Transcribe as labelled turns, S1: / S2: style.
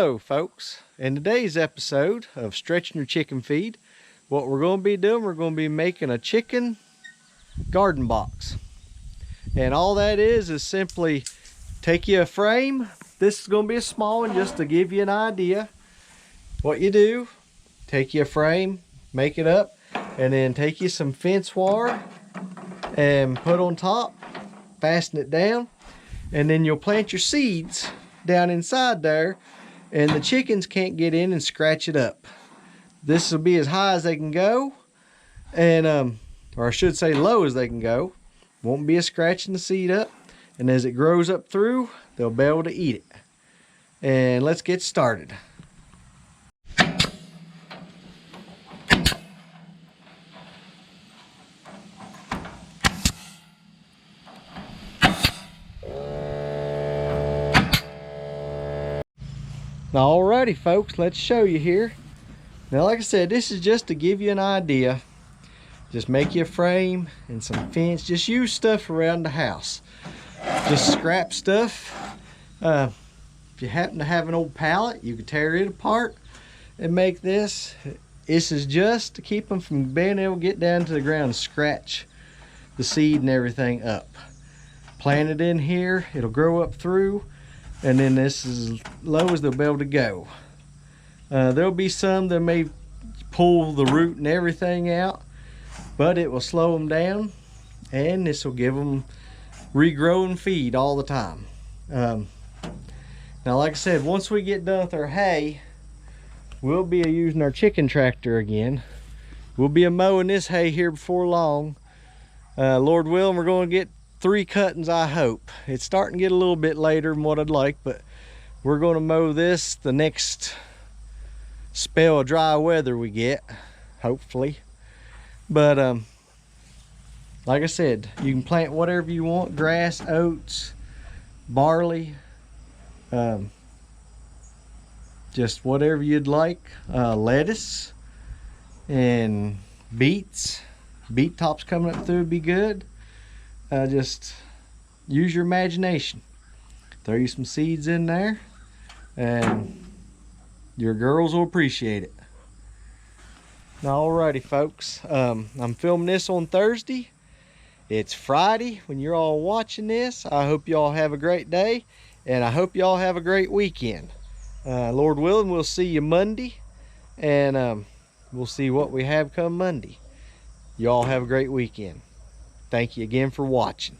S1: Hello folks, in today's episode of Stretching Your Chicken Feed, what we're going to be doing, we're going to be making a chicken garden box. And all that is simply take you a frame. This is going to be a small one just to give you an idea. What you do, take you a frame, make it up, and then take you some fence wire and put on top, fasten it down, and then you'll plant your seeds down inside there, and the chickens can't get in and scratch it up. This will be as high as they can go, and or I should say low as they can go. Won't be a scratching the seed up, and as it grows up through, they'll be able to eat it. And let's get started. Alrighty folks, let's show you here. Now like I said, this is just to give you an idea. Just make you a frame and some fence. Just use stuff around the house. Just scrap stuff. If you happen to have an old pallet, you can tear it apart and make this. This is just to keep them from being able to get down to the ground and scratch the seed and everything up. Plant it in here, it'll grow up through, and then this is as low as they'll be able to go. There'll be some that may pull the root and everything out, but it will slow them down, and this will give them regrow and feed all the time. Now like I said, once we get done with our hay, we'll be using our chicken tractor again. We'll be mowing this hay here before long. Lord willing, we're going to get 3 cuttings, I hope. It's starting to get a little bit later than what I'd like, but we're going to mow this the next spell of dry weather we get, hopefully. But like I said, you can plant whatever you want: grass, oats, barley, just whatever you'd like. Lettuce and beets. Beet tops coming up through would be good. Just use your imagination. Throw you some seeds in there, and your girls will appreciate it. Alrighty folks, I'm filming this on Thursday. It's Friday when you're all watching this. I hope y'all have a great day, and I hope y'all have a great weekend. Lord willing, we'll see you Monday, and we'll see what we have come Monday. Y'all have a great weekend. Thank you again for watching.